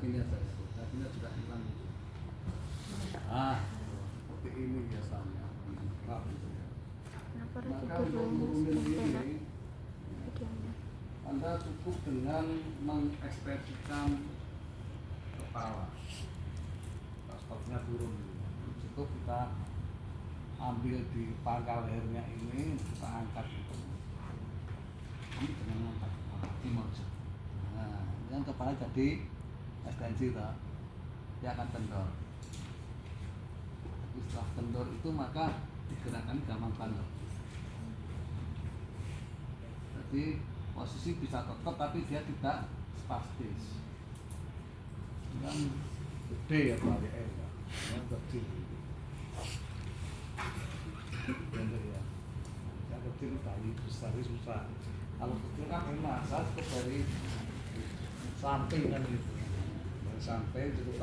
ini aja, kakinya juga hilang. Seperti ini biasanya. Maka untuk nurunin ini, Anda cukup dengan mengekspresikan kepala. Sepertinya turun. Cukup kita ambil di pangkal lehernya ini, kita angkat itu. Ini dengan mengangkat kepala. Nah, yang kepala jadi ekstensi, dia akan kendor. Setelah kendor itu maka digerakkan gampang banget. Jadi posisi bisa tetap tapi dia tidak spastis. Kan gede ya balik ya, yang kecil. Ya, yang kecil tadi besar susah. Kalau kecil kan enak, saya cukup dari samping kan gitu. Dari samping itu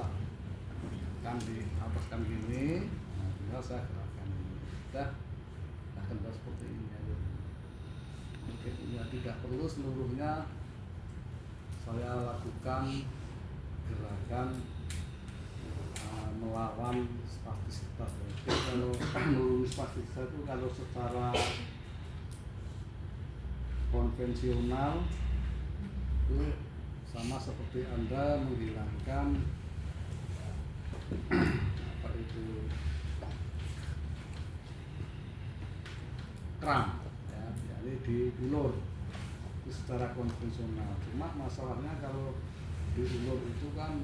kan dihapuskan gini, tinggal saya gerakkan ini. Sudah kendor seperti ini aja. Mungkin ya tidak perlu seluruhnya saya lakukan gerakan melawan spastisitas. Jadi kalau menurut spastisitas itu kalau secara konvensional itu sama seperti Anda menghilangkan apa itu kram ya, jadi diulur itu secara konvensional. Cuma masalahnya kalau diulur itu kan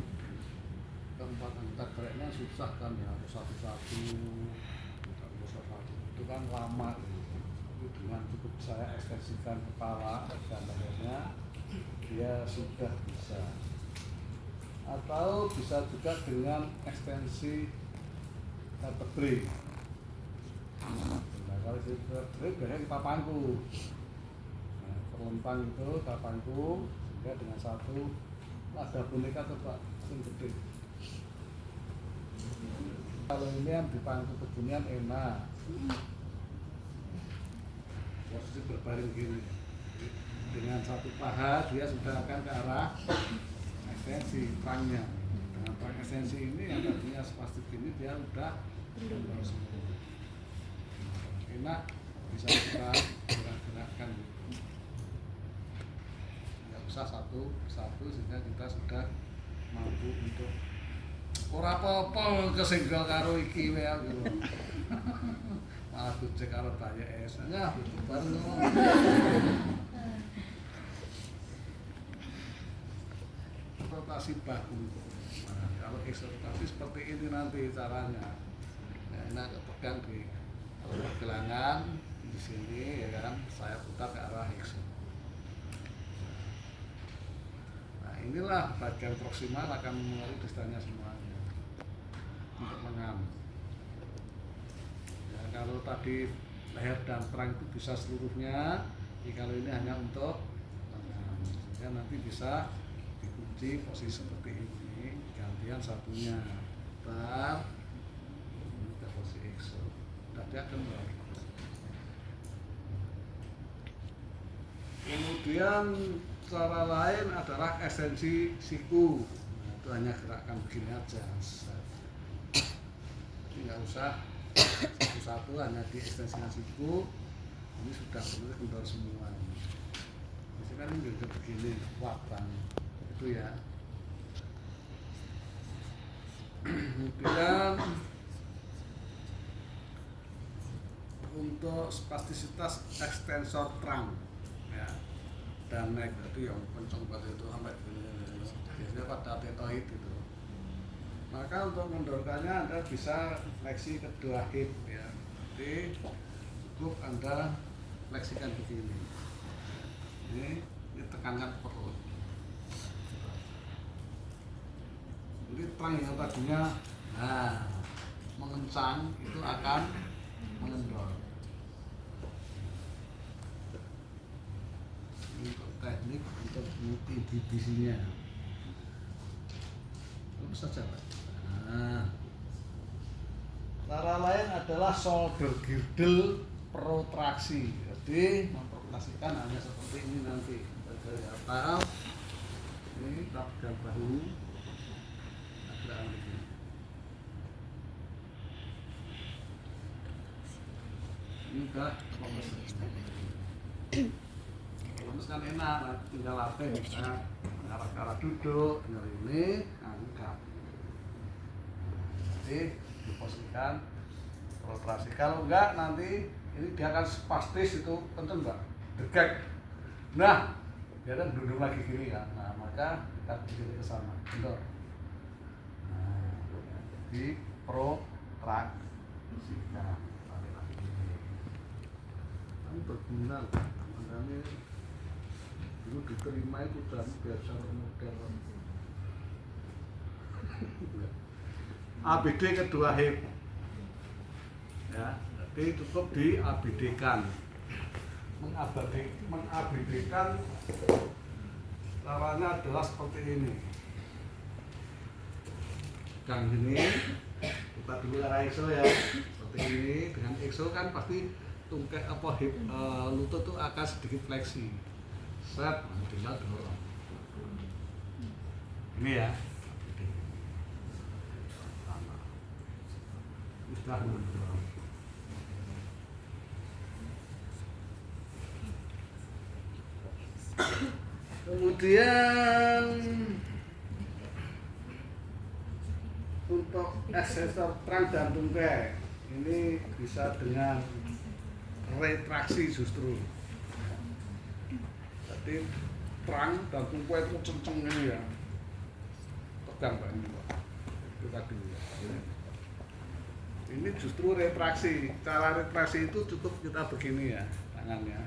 tempat angkat geraknya susah kan ya, harus satu-satu itu kan lama gitu. Dengan cukup saya ekstensikan kepala dan lehernya dia sudah bisa. Atau bisa juga dengan ekstensi vertebrae. Nah, kalau di vertebrae biasanya kita pangku. Nah, perlempang itu kita pangku sehingga dengan satu ada boneka coba yang gede. Kalau ini yang dipangku beginian enak. Posisi berbaring gini. Dengan satu paha dia sudah akan ke arah ekstensi pangnya. Dengan pang ekstensi ini yang tadinya spastik ini dia udah enak, bisa kita gerak-gerakkan. Nggak usah satu sehingga kita sudah mampu untuk ora apa-apa kesenggol karo iki wae gitu. Malah gojek karo banyak es. Nah, bareng rotasi bahu. Nah, kalau eksortasi seperti ini nanti caranya. Nah, enak pegang di pergelangan di sini ya kan, saya putar ke arah ekso. Nah, inilah bagian proksimal akan mengalir distannya semuanya untuk mengam. Ya, kalau tadi leher dan perang itu bisa seluruhnya, kalau ini hanya untuk mengam. Ya, nanti bisa dikunci posisi seperti ini, gantian satunya putar ke posisi ekso. Tadi akan balik. Kemudian cara lain adalah ekstensi siku. Nah, itu hanya gerakan begini aja. Jadi nggak usah satu-satu, hanya di ekstensi siku. Ini sudah benar kendor semua. Biasanya kan ini juga begini, waktan itu ya. Kemudian untuk spastisitas ekstensor trunk ya, dan neck itu yang kencang banget itu sampai biasanya pada tetoid itu. Maka untuk mendorkannya Anda bisa fleksi kedua hip ya. Jadi cukup Anda fleksikan begini. Ini tekankan perut. Jadi trunk yang tadinya mengencang itu akan mengendor. Untuk teknik untuk multidivisinya terus saja Pak. Nah, cara lain adalah shoulder girdle protraksi. Jadi memprotraksikan hanya seperti ini nanti dari atas ini kita pegang bahu udah lemes. Lemes kan enak, tinggal latih, arah-arah duduk, tinggal ini, angkat. Jadi diposisikan, rotrasi. Kalau enggak nanti ini dia akan spastis, itu penting enggak? Degek. Nah, dia kan duduk lagi gini kan. Nah, maka kita begini ke sana. Bentar. Nah, di protraksikan. Balik lagi gini. Ini berguna, makanya dulu diterima itu dan biasa modern. ABD kedua hip. Ya, jadi cukup di ABD-kan. Mengabadikan caranya adalah seperti ini. Gang ini kita dulu arah EXO ya, seperti ini. Dengan EXO kan pasti tungkai hip lutut tuh akan sedikit fleksi. Set, tinggal dorong. Ini ya. Sudah mendorong. Kemudian untuk aksesor trunk dan tungkai ini bisa dengan retraksi justru. Jadi trunk dan tungkai itu kenceng ini ya. Tegang Pak ini Pak. Itu tadi ya. Ini justru retraksi. Cara retraksi itu cukup kita begini ya tangannya.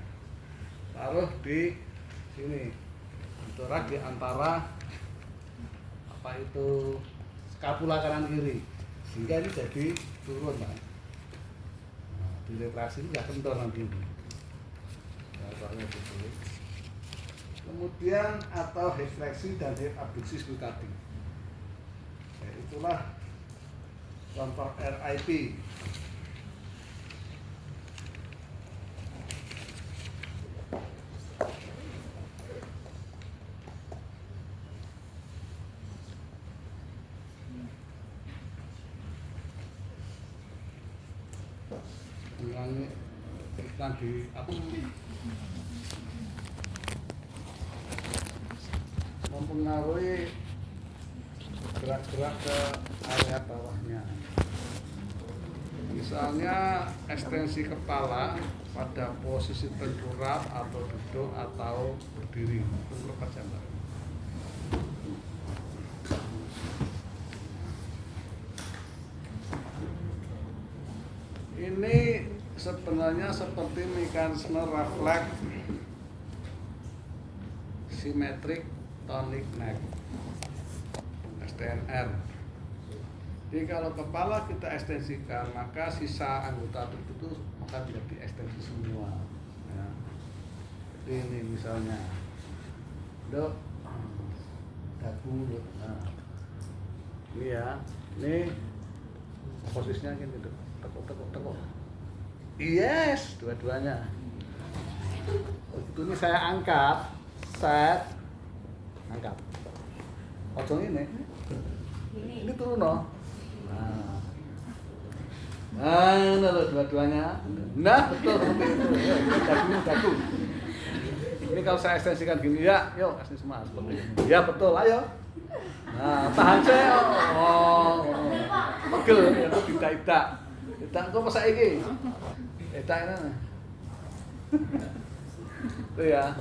Taruh di sini. Corak di antara apa itu skapula kanan kiri sehingga ini jadi turun kan. Nah, di retraksi ini nggak kendor nanti ini. Nah, kemudian atau hip fleksi dan hip abduksi seperti tadi. Ya, itulah contoh RIP. Ini kita di apa mempengaruhi gerak-gerak ke area bawahnya. Misalnya ekstensi kepala pada posisi tengkurap atau duduk atau berdiri. Tengkurap aja Mbak. Ini sebenarnya seperti mekanisme refleks simetrik tonic neck STNR. Jadi kalau kepala kita ekstensikan, maka sisa anggota tubuh itu akan menjadi ekstensi semua. Ya. Jadi ini misalnya, dok, dagu, dok. Nah, ini ya, ini posisinya gini dok, tekuk. Yes, dua-duanya. Begitu ini saya angkat, set, angkat. Ojong ini turun loh. Nah, dua-duanya. Nah, betul seperti itu. Dagu. Ini kalau saya ekstensikan gini ya, yuk kasih semua seperti ini. Ya betul, ayo. Nah, tahan saya. Pegel ya, itu tidak. Tidak kok masa iki. Tidak ini. Itu ya.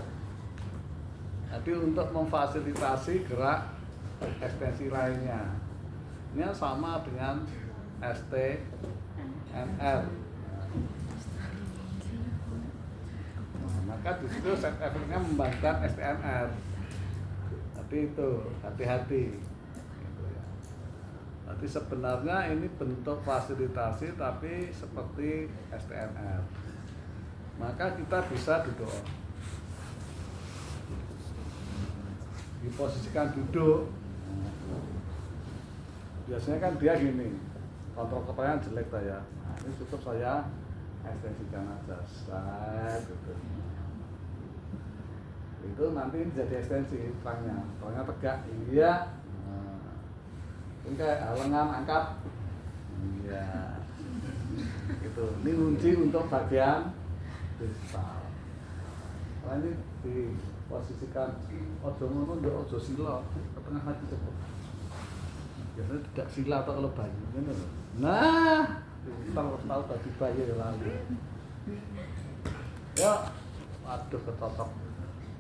Jadi untuk memfasilitasi gerak ekstensi lainnya. Ini sama dengan STNR. Nah, maka di situ set efeknya membangkitkan STNR. Tapi itu hati-hati. Gitu ya. Jadi sebenarnya ini bentuk fasilitasi tapi seperti STNR. Maka kita bisa duduk. Diposisikan duduk. Biasanya kan dia gini, kontrol kepalanya jelek ya. Nah, ini cukup saya ekstensikan aja, gitu. Itu nanti jadi ekstensi trangnya tegak, iya. Nah, ini kayak lengan angkat, iya. itu. Ini kunci untuk bagian distal. Nah ini diposisikan ojo ngono nduk ojo sila ke tengah lagi cepet. Biasanya tidak sila atau kalau bayi ngono lho. Nah, tahu tadi bayi lalu. Ya, waduh ketocok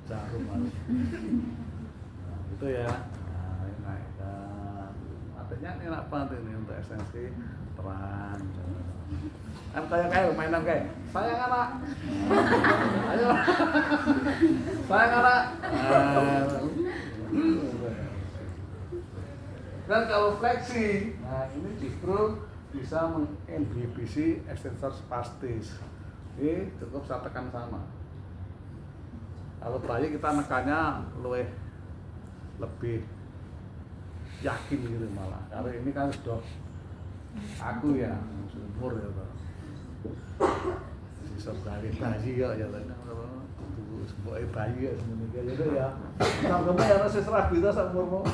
jarum malu. Nah, itu ya. Nah, ini naikkan. Artinya ini enak banget ini untuk esensi terang. Kan kayak mainan kayak sayang anak. Ayo. Sayang anak. Dan kalau fleksi, nah ini justru bisa menginhibisi extensor spastis. Ini cukup saya tekan sama. Kalau bayi kita nekannya lebih yakin gitu malah. Karena ini kan sudah aku ya umur ya Pak. Sisa bayi ya sebuah bayi ya sebenarnya jadi ya. Sampai ya masih serah kita sama umurmu.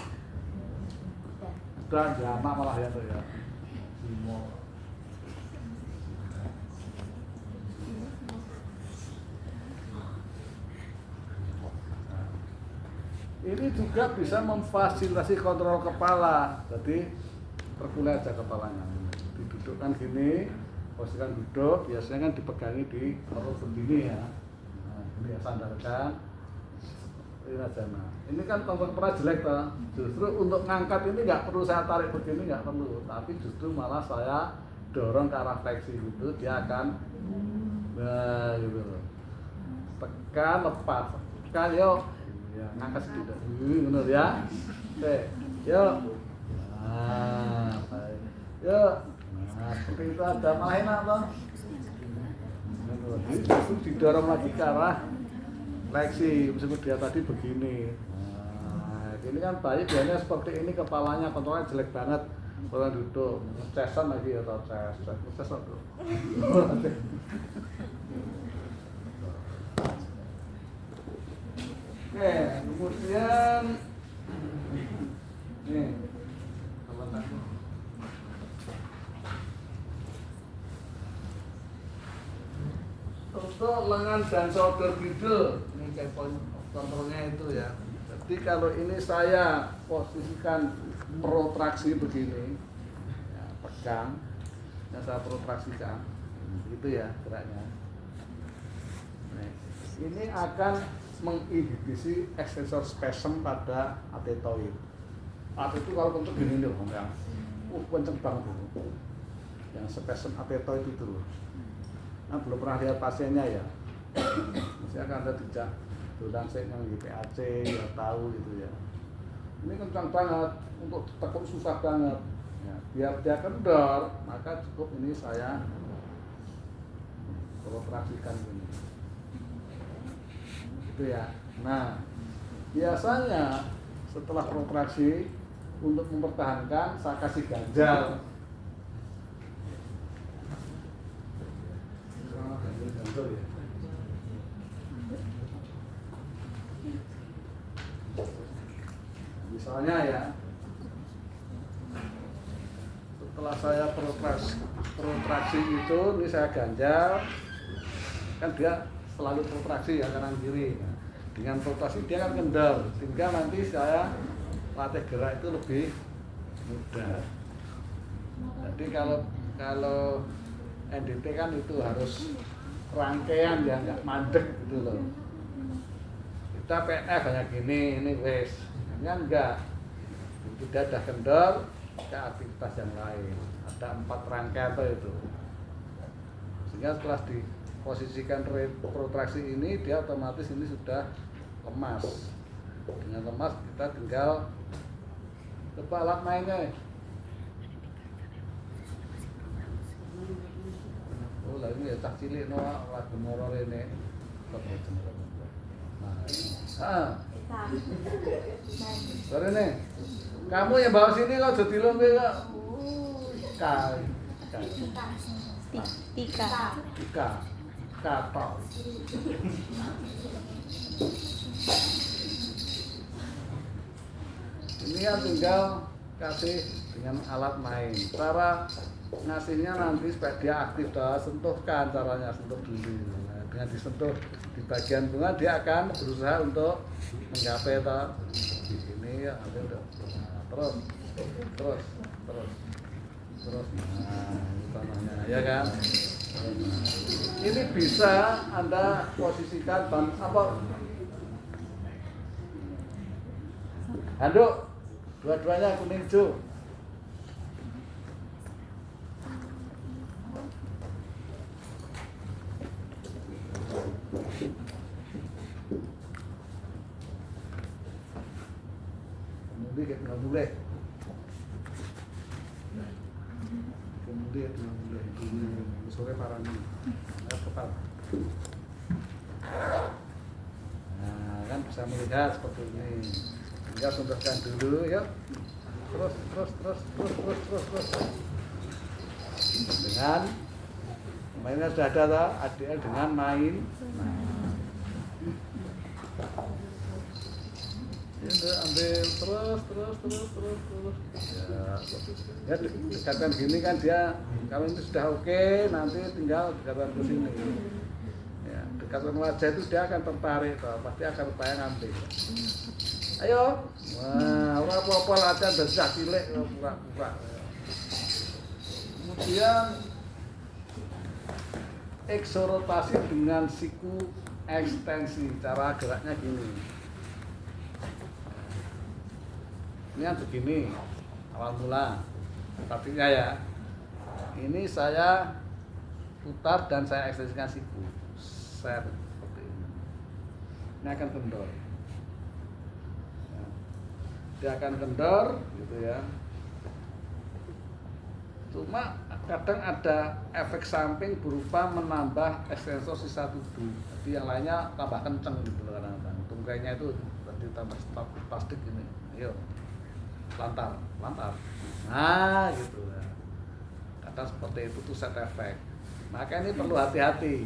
Udah lama malah ya tuh ya. Simo. Ini juga bisa memfasilitasi kontrol kepala. Jadi terkulai aja kepalanya. Didudukkan gini, posisikan duduk, biasanya kan dipegangi di perut begini ya. Nah, ini ya sandarkan. Ini aja nah. Ini kan kontrol kepala jelek toh. Justru untuk ngangkat ini nggak perlu saya tarik begini, nggak perlu. Tapi justru malah saya dorong ke arah fleksi gitu, dia akan gitu. Tekan lepas. Tekan yuk. Ya, ngangkat sedikit. Benar ya. Oke. Yuk. Nah, baik. Yuk. Nah, seperti itu ada malah enak toh. Jadi justru didorong lagi ke arah fleksi, meskipun dia tadi begini. Nah, ini kan bayi biasanya seperti ini kepalanya kontrolnya jelek banget. Orang duduk, cesan lagi atau ces tuh. Oke, kemudian nih untuk lengan dan shoulder middle, ini kayak poin kontrolnya itu ya. Jadi kalau ini saya posisikan protraksi begini, ya, pegang, yang saya protraksikan, itu ya geraknya. Nah, ini akan menginhibisi extensor spasm pada adenoid. Atau itu kalau untuk gini loh, yang kenceng banget itu, yang spasm adenoid itu loh. Nah, belum pernah lihat pasiennya ya. Mesti akan ada dijak tulang yang di PAC ya tahu gitu ya. Ini kencang banget, untuk tekuk susah banget. Ya, biar dia kendor, maka cukup ini saya protraksikan ini. Itu ya. Nah, biasanya setelah protraksi untuk mempertahankan saya kasih ganjal. Misalnya ya, setelah saya protraksi itu, ini saya ganjal, kan dia selalu protraksi ya kanan kiri. Dengan protraksi dia kan kendor, sehingga nanti saya latih gerak itu lebih mudah. Jadi kalau NDT kan itu harus rangkaian ya, nggak mandek gitu loh. Kita PNF hanya gini, ini wes, kan enggak. Tidak ada kendor, ke aktivitas yang lain. Ada 4 rangkaian itu. Sehingga setelah diposisikan protraksi ini, dia otomatis ini sudah lemas. Dengan lemas kita tinggal coba alat mainnya. Oh, lah ini ya cak cilik no lagu moror ini. Nah. Sorry nih. Kamu yang bawa sini kok jadi lo kok. Tika. Kata. Ini kan tinggal kasih dengan alat main. Cara ngasihnya nanti supaya dia aktif dah, sentuhkan, caranya sentuh dulu. Nah, dengan disentuh di bagian bunga dia akan berusaha untuk menggapai ini ya, nanti udah. Nah, terus. Nah, ini tanahnya ya kan. Ini bisa Anda posisikan apa? Handuk dua-duanya kuning hijau. Nggak boleh. Kemudian sore parani. Kepala. Nah, kan bisa melihat seperti ini. Tinggal sentuhkan dulu, yuk. Terus. Dengan mainnya sudah ada, ADL dengan main. Ya, ambil terus. Ya, dekatkan gini kan dia, kalau ini sudah oke, nanti tinggal dekatkan ke sini. Ya, dekatkan wajah itu dia akan tertarik, pasti akan upaya ngambil. Ayo, wah, apa-apa latihan dari cilik, pura-pura. Kemudian eksorotasi dengan siku ekstensi, cara geraknya gini. Ini kan begini awal mula, artinya ya ini saya putar dan saya ekstensikan siku, set seperti ini akan kendor, dia akan kendor gitu ya. Cuma kadang ada efek samping berupa menambah ekstensor sisa tubuh, jadi yang lainnya tambah kenceng gitu kadang-kadang. Tungkainya itu berarti tambah plastik ini, ayo lantar. Nah gitu ya. Kadang seperti itu tuh set efek. Maka ini perlu hati-hati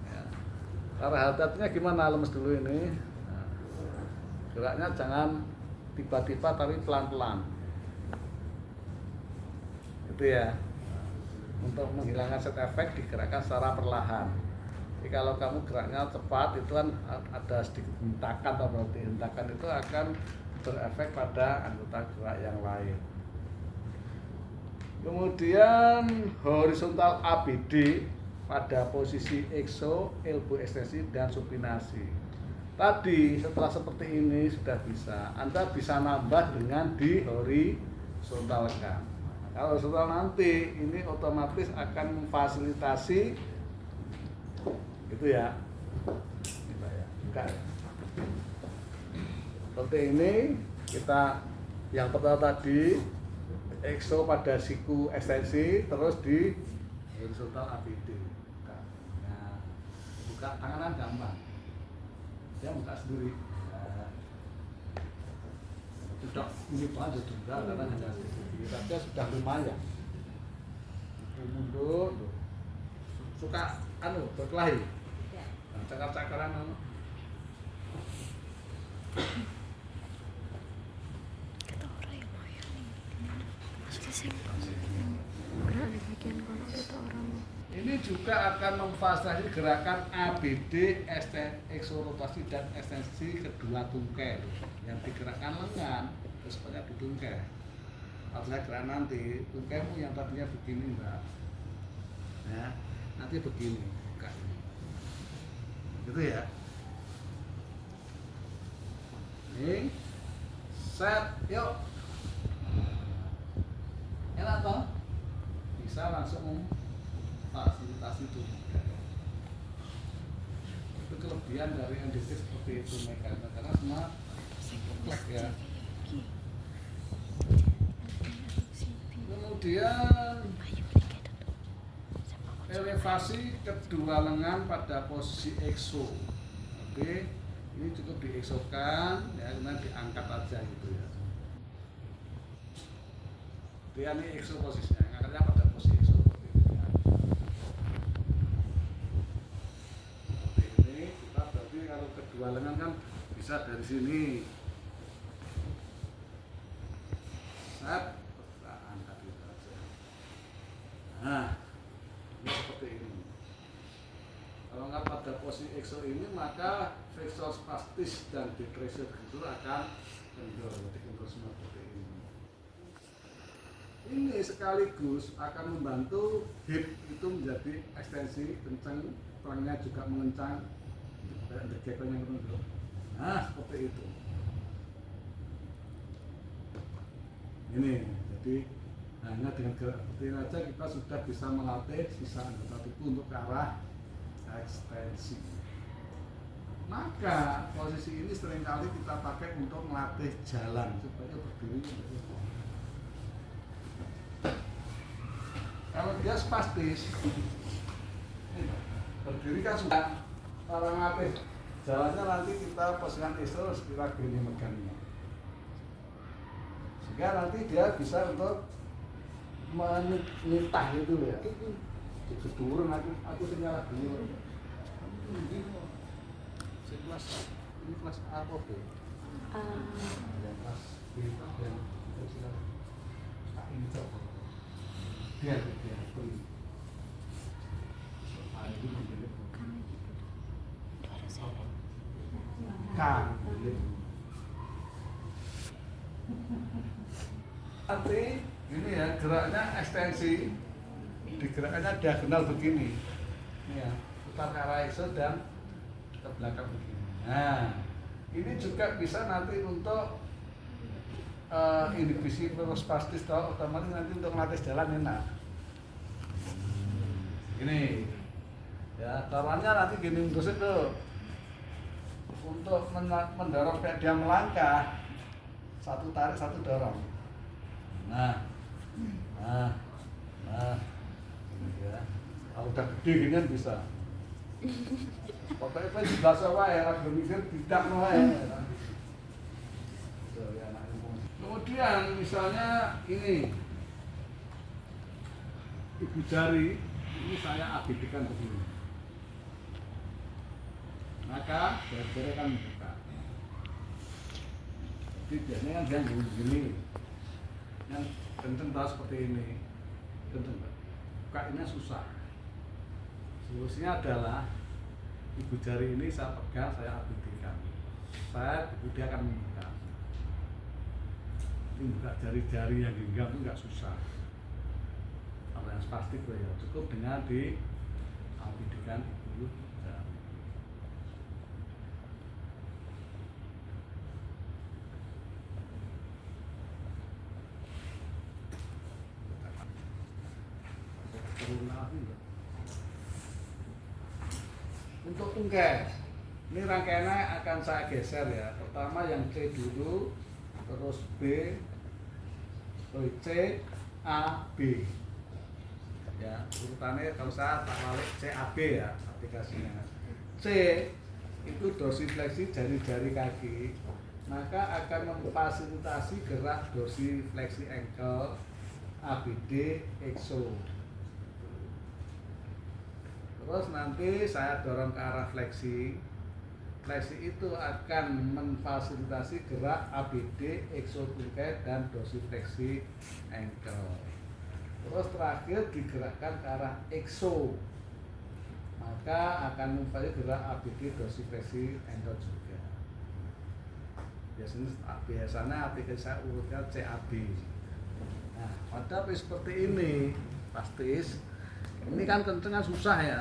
ya. Cara hati-hatinya gimana, lemes dulu ini. Nah, geraknya jangan tiba-tiba tapi pelan-pelan gitu ya. Untuk menghilangkan set efek digerakkan secara perlahan. Jadi kalau kamu geraknya cepat itu kan ada sedikit hentakan, atau berarti hentakan itu akan berefek pada anggota gerak yang lain. Kemudian horizontal ABD pada posisi exo, elbow ekstensi dan supinasi. Tadi setelah seperti ini sudah bisa, Anda bisa nambah dengan di horizontalkan. Kalau horizontal nanti ini otomatis akan memfasilitasi gitu ya. Bukan. Seperti ini kita yang pertama tadi exo pada siku ekstensi, terus di horizontal ABD. Nah, buka tangan gampang, dia buka sendiri. Nah, tidak ini aja juga karena hanya sedikit, tapi sudah lumayan. Mundur, suka berkelahi, nah, cakar-cakaran. Ini juga akan memfasilitasi gerakan ABD, eksorotasi dan ekstensi kedua tungkai yang digerakkan lengan terus banyak di tungkai. Kalau saya gerak nanti tungkaimu yang tadinya begini mbak, ya nanti begini, gitu ya. Ini set, yuk. Enak toh? Bisa langsung memfasilitasi itu. Itu kelebihan dari NDT seperti itu mekanisme, karena semua kompleks ya. Kemudian elevasi kedua lengan pada posisi exo. Oke, ini cukup dieksokan ya, kemudian diangkat aja gitu ya. Dia ini exo posisinya, ngangkatnya pada posisi exo seperti ini. Seperti ini, kita berarti kalau kedua lengan kan bisa dari sini. Set. posisi exo ini, maka flexor spastis dan detractor itu akan kendor, jadi kendor semua seperti ini. Ini sekaligus akan membantu hip itu menjadi ekstensi kencang, tulangnya juga mengencang, gekonnya menunduk. Nah, seperti itu. Ini, jadi hanya dengan gerak seperti ini aja kita sudah bisa melatih sisa anggota tubuh untuk ke arah ekstensi. Maka posisi ini seringkali kita pakai untuk melatih jalan supaya berdiri. Kalau dia spastis, berdiri kan sudah cara melatih jalannya, nanti kita posisikan iso sekira gini megangnya. Sehingga nanti dia bisa untuk menitah gitu ya. Itu turun aku tinggal dulu. Ini kelas A apa B? Ya, kelas B itu yang A ini coba. Dia beli. A itu beli. K beli. Nanti ini ya geraknya ekstensi, digerakkannya diagonal begini. Ini ya, putar ke arah iso dan ke belakang begini. Nah, ini juga bisa nanti untuk inhibisi spastis, otomatis nanti untuk melatih jalan enak. Ini ya, caranya nanti gini terus itu untuk mendorong kayak dia melangkah, satu tarik satu dorong. Nah, ini ya. Kalau udah gede gini kan bisa. Pokoknya kan jelas wae, ora mikir tidak wae. Kemudian misalnya ini ibu jari ini saya abadikan begini. Maka jari-jari akan membuka. Jadi biasanya kan dia begini, yang kenceng tahu seperti ini, kenceng Pak. Bukanya susah. Solusinya adalah ibu jari ini saya pegang, saya abadikan. Dia akan membuka. Ini buka jari-jari yang genggam itu nggak susah. Kalau yang spastik ya cukup dengan diabadikan ibu jari. Untuk tungkai, ini rangkaiannya akan saya geser ya. Pertama yang C dulu, terus B, terus C, A, B. Ya, urutannya kalau saya tak balik C, A, B ya aplikasinya. C itu dorsifleksi jari-jari kaki, maka akan memfasilitasi gerak dorsifleksi ankle, ABD, exo. Terus nanti saya dorong ke arah fleksi. Fleksi itu akan memfasilitasi gerak ABD, exotungkai dan dorsifleksi ankle. Terus terakhir digerakkan ke arah exo. Maka akan memfasilitasi gerak ABD, dorsifleksi ankle juga. Biasanya aplikasi saya urutkan CAB. Nah, pada seperti ini pastis. Ini kan kencengnya susah ya.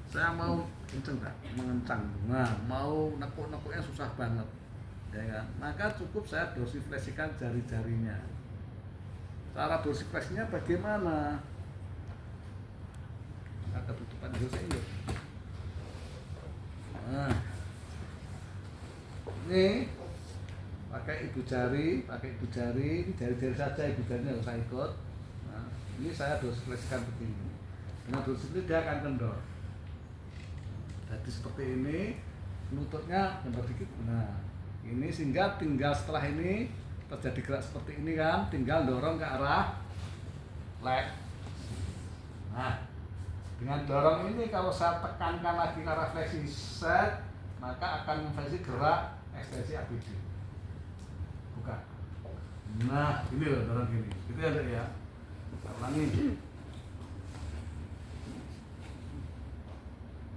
Saya mau kenceng nggak? Mengencang. Nah, mau nekuk-nekuknya susah banget. Ya kan? Maka cukup saya dorsifleksikan jari-jarinya. Cara dorsifleksinya bagaimana? Ada tutupan dosis ini. Nah, ini pakai ibu jari, ini jari-jari saja, ibu jarinya nggak usah ikut. Nah, ini saya dorsifleksikan begini. Dengan dosis ini dia akan kendor. Jadi seperti ini, lututnya kendor dikit. Nah, ini sehingga tinggal setelah ini terjadi gerak seperti ini kan, tinggal dorong ke arah leg. Nah, dengan dorong ini kalau saya tekankan lagi ke arah fleksi set, maka akan memfasilitasi gerak ekstensi ABD. Buka. Nah, ini loh dorong gini. Itu ada ya. Ulangi.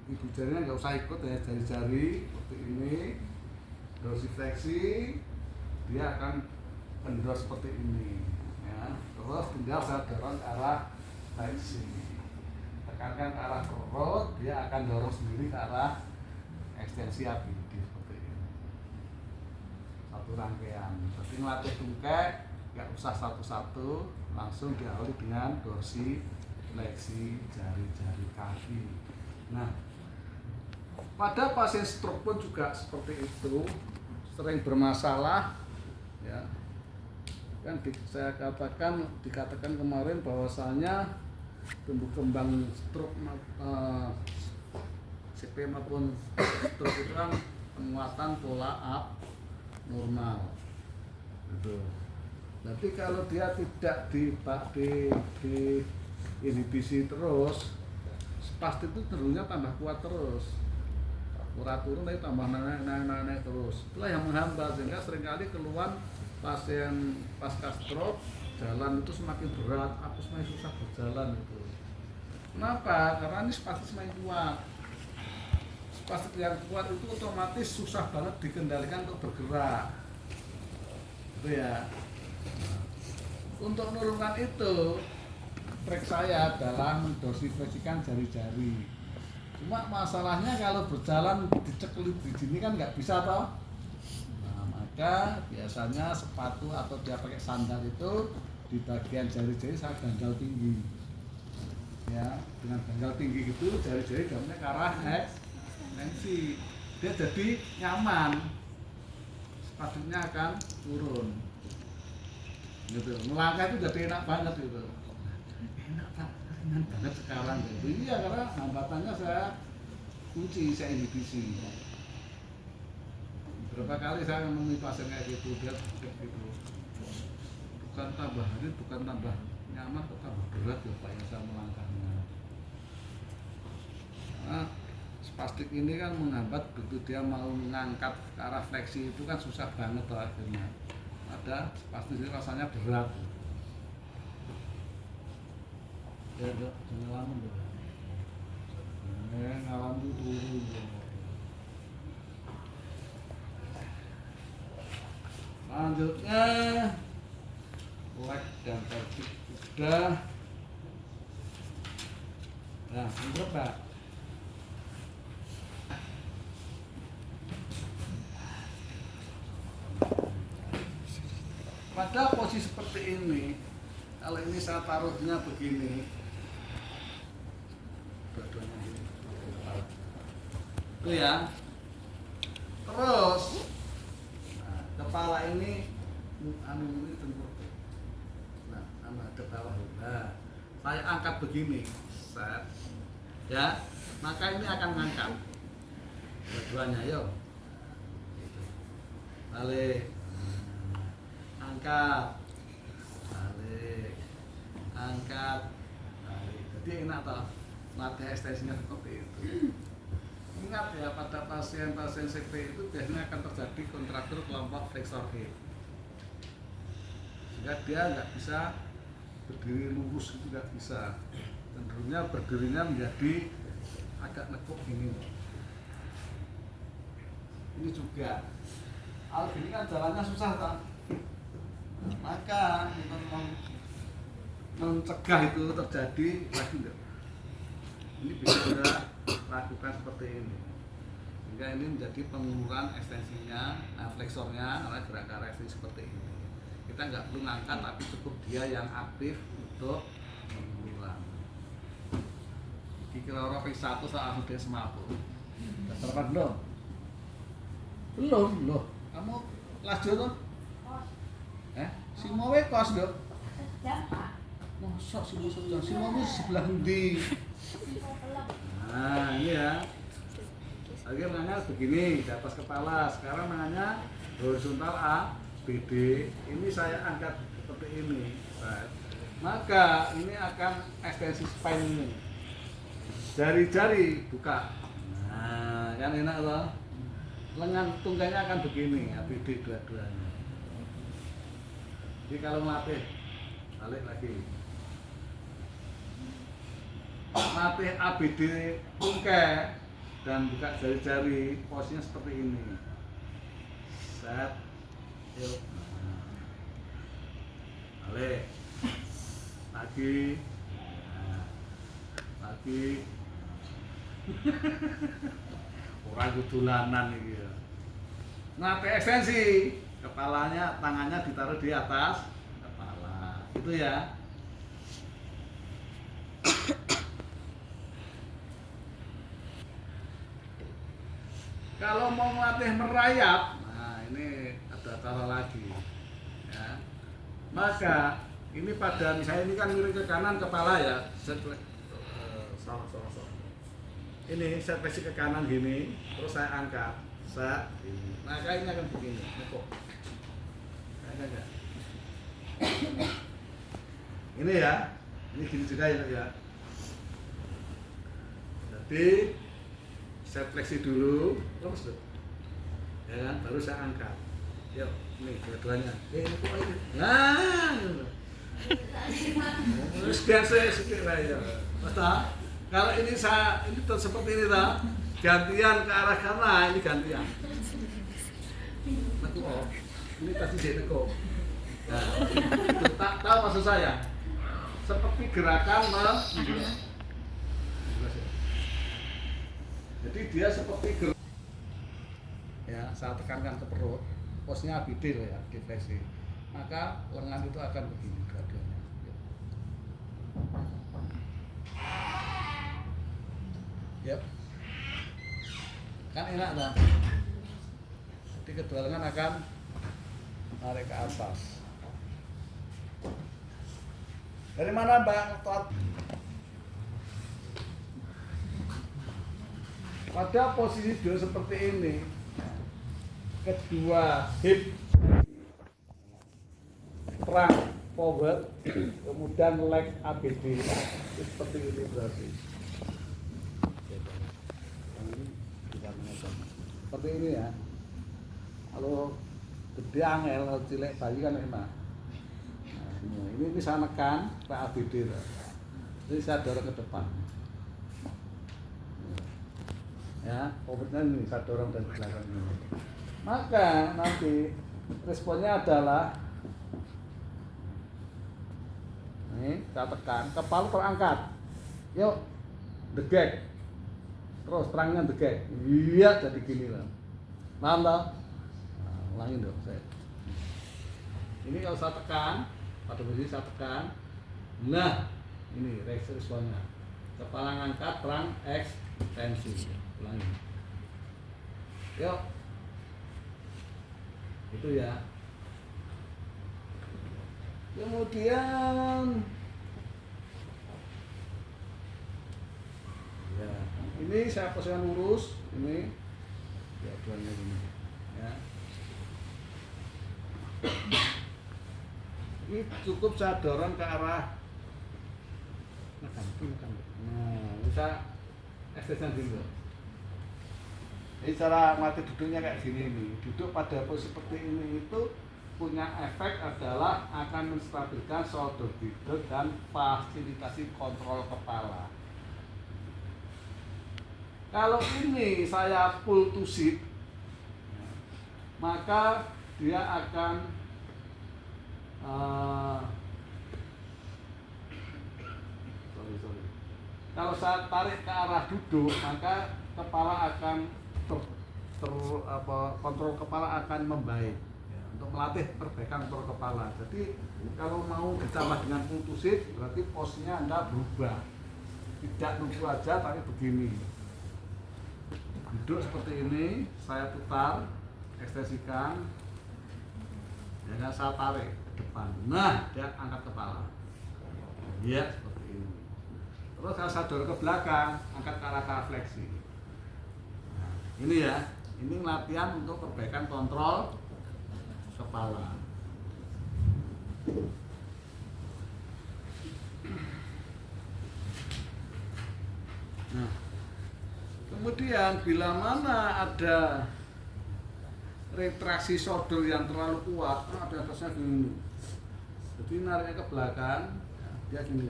ibu jarinya nggak usah ikut ya, jari-jari seperti ini, dorsifleksi, dia akan kendor seperti ini, ya. Terus tinggal saya dorong ke arah fleksi, tekankan ke arah perut, dia akan dorong sendiri ke arah ekstensi abidi seperti ini. Satu rangkaian. Berarti ngelatih tungkek nggak usah satu-satu, langsung diawali dengan dorsifleksi jari-jari kaki. Nah, pada pasien stroke pun juga seperti itu, sering bermasalah, ya. Kan saya dikatakan kemarin bahwasanya tumbuh kembang stroke CP maupun stroke itu kan penguatan pola abnormal, gitu. Jadi kalau dia tidak di inhibisi terus, spastik itu cenderungnya tambah kuat terus, ora turun tapi tambah naik terus. Itulah yang menghambat, sehingga seringkali keluhan pasien pasca stroke jalan itu semakin berat, aku semakin susah berjalan itu. Kenapa? Karena ini spastik semakin kuat. Spastik yang kuat itu otomatis susah banget dikendalikan untuk bergerak, gitu ya. Untuk menurunkan itu, trik saya adalah mendorsifleksikan jari-jari. Cuma masalahnya kalau berjalan diceklit di sini kan nggak bisa toh. Nah, maka biasanya sepatu atau dia pakai sandal itu di bagian jari-jari saya ganjal tinggi. Ya, dengan ganjal tinggi itu jari-jari gambarnya ke arah ekstensi. Dia jadi nyaman. Sepatunya akan turun. Gitu. Melangkah itu jadi enak banget gitu. Enak banget sekarang gitu. Iya, karena hambatannya saya kunci, saya inhibisi. Berapa kali saya menemui pasien kayak gitu, dia gitu. Bukan tambah hari, bukan tambah nyaman, kok tambah berat ya Pak yang saya melangkahnya. Nah, spastik ini kan menghambat begitu dia mau mengangkat ke arah fleksi itu kan susah banget tuh akhirnya. Ada spastik ini rasanya berat. Ya dok, ngalamin dok. Ngalamin dulu. Selanjutnya leg dan pelvic udah. Nah, menurut Pak. Pada posisi seperti ini, kalau ini saya taruhnya begini, dua-duanya ini, itu ya. Terus, nah, kepala ini, ini tengkuk. Nah, ke bawah. Nah, saya angkat begini, set, ya. Maka ini akan mengangkat dua-duanya, yuk. Balik. Angkat, balik, angkat, balik. Jadi enak toh, latih ekstensinya seperti itu. Ingat ya, pada pasien-pasien CP itu biasanya akan terjadi kontraktur kelompok flexor hip, sehingga dia nggak bisa berdiri lurus, itu nggak bisa. Cenderungnya berdirinya menjadi agak nekuk gini. Ini juga, ini kan jalannya susah toh. Maka untuk mencegah itu terjadi lagi enggak? Ini bisa kita lakukan seperti ini, sehingga ini menjadi pengurangan ekstensinya, fleksornya oleh gerakan ekstensi seperti ini. Kita nggak perlu ngangkat, tapi cukup dia yang aktif untuk mengulang. Kira-kira P1 saat sudah semaput. Terang belum? Belum loh. Kamu kelas tuh? Si mau kos dok? Masa si mau sejam? Si mau sebelah ndi? Nah ini ya. Lagi tangannya begini di atas kepala. Sekarang tangannya horizontal A, BD. Ini saya angkat seperti ini. Maka ini akan ekstensi spine ini. Jari-jari buka. Nah kan enak loh. Lengan tungganya akan begini, ABD dua-duanya. Jadi kalau melatih, balik lagi. Melatih ABD tungkai, dan buka jari-jari, posisinya seperti ini. Set, yuk, balik, lagi, nah, lagi. Orang dolanan iki ya. Ngate ekstensi, kepalanya, tangannya ditaruh di atas kepala. Itu ya. Kalau mau melatih merayap, nah ini ada cara lagi. Ya. Maka ini pada misalnya ini kan miring ke kanan kepala ya. Salah. Ini saya presi ke kanan gini, terus saya angkat, nah kayaknya akan begini, nekuk, kayaknya enggak. Ini ya, ini gini juga ya. Jadi saya fleksi dulu, terus ya kan, baru saya angkat. Yuk, ini dua-duanya. Nekuk ini. Nah, terus saya sedikit lah ya, Mas. Kalau ini seperti ini lah, gantian ke arah kanan, ini gantian. Nekuk, ini pasti saya nekuk. Nah, itu tak tahu maksud saya. Seperti gerakan jadi dia seperti ya, saya tekankan ke perut, posnya abidil ya, defleksi. Maka lengan itu akan begini dua-duanya. Yep. Kan enak dah. Jadi kedua lengan akan tarik ke atas. Dari mana Mbak? Pada posisi dua seperti ini, kedua hip perang forward, kemudian leg ABD, seperti ini berarti. Seperti ini ya. Kalau gede angel, kalau cilik bayi kan enak. Nah, ini saya nekan ke ABD. Jadi saya dorong ke depan. Ya, forwardnya ini saya dorong dari belakang ini. Maka nanti responnya adalah ini saya tekan, kepala terangkat. Yuk, degek. Terus terangnya degek. Iya, jadi gini lah. Paham tak? Nah, ulangin dong saya. Ini kalau saya tekan, pada posisi saya tekan. Nah, ini responnya. Kepala ngangkat, terang ekstensi. Ulangin. Yuk. Itu ya. Kemudian ya, ini saya posisikan lurus, ini ya duanya ini ya. Ini cukup saya dorong ke arah nah, bisa ekstensi dulu. Jadi cara mati duduknya kayak gini nih. Duduk pada posisi seperti ini itu punya efek adalah akan menstabilkan shoulder blade dan fasilitasi kontrol kepala. Kalau ini saya pull to sit, maka dia akan kalau saya tarik ke arah duduk, maka kepala akan kontrol kepala akan membaik. Untuk melatih perbaikan kontrol kepala. Jadi kalau mau ditambah dengan pull to sit, berarti posnya Anda berubah. Tidak nunggu aja tapi begini. Duduk seperti ini, saya putar, ekstensikan. Ya, saya tarik ke depan. Nah, dia angkat kepala. Ya, seperti ini. Terus saya dorong ke belakang, angkat ke arah fleksi. Nah, ini ya, ini latihan untuk perbaikan kontrol kepala. Nah, kemudian bila mana ada retraksi shoulder yang terlalu kuat, ada atasnya gini. Jadi nariknya ke belakang, dia gini.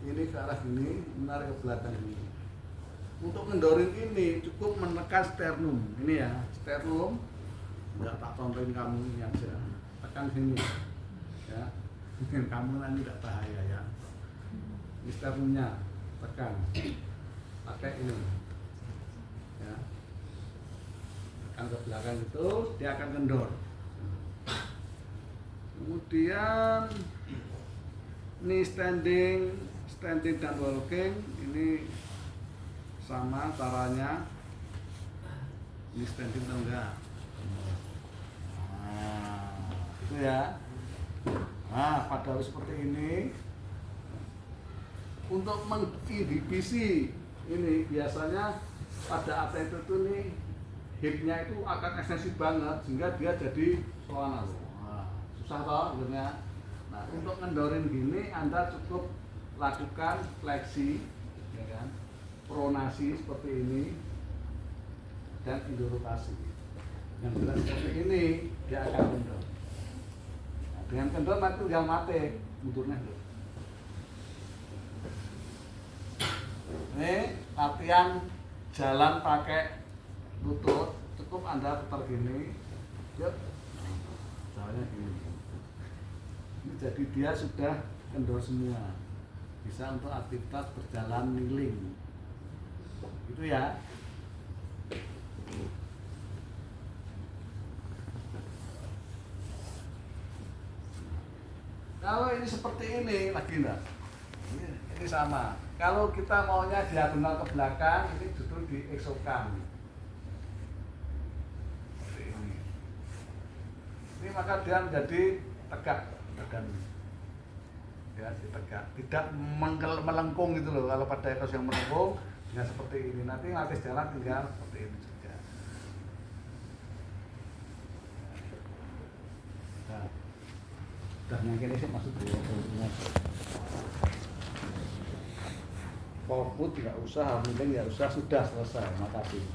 Ini ke arah gini, menarik ke belakang gini. Untuk ngendorin ini cukup menekan sternum. Ini ya, sternum. Enggak tak contohin kamu ini aja. Tekan sini. Ya. Mungkin kamu nanti tidak bahaya ya. Ini sternumnya tekan. Pakai ini. Ya. Tekan ke belakang itu, dia akan kendor. Kemudian ini standing dan walking ini sama caranya. Ini standing atau enggak? Nah, itu ya. Nah, pada seperti ini untuk menginhibisi ini biasanya pada atlet itu nih hipnya itu akan ekstensi banget sehingga dia jadi soalnya susah toh sebenarnya. Nah, untuk ngendorin gini Anda cukup lakukan fleksi, ya kan, pronasi seperti ini dan indorotasi. Yang jelas seperti ini dia akan kendor. Nah, dengan kendor nanti tinggal mati mundurnya. Ini latihan jalan pakai lutut, cukup Anda putar gini, yuk, jalannya gini. Ini jadi dia sudah kendor semua. Bisa untuk aktivitas berjalan keliling. Itu ya. Kalau ini seperti ini lagi enggak? Ini sama. Kalau kita maunya diagonal ke belakang, ini justru dieksokan. Seperti ini. Ini maka dia menjadi tegak badan. Ya, ditegak, tidak melengkung gitu loh. Kalau pada ekos yang melengkung, dengan seperti ini nanti latih jalan tinggal seperti ini juga. Nah, udah nyangkir sih maksud gue. Fokus tidak usah, penting ya usah sudah selesai. Makasih.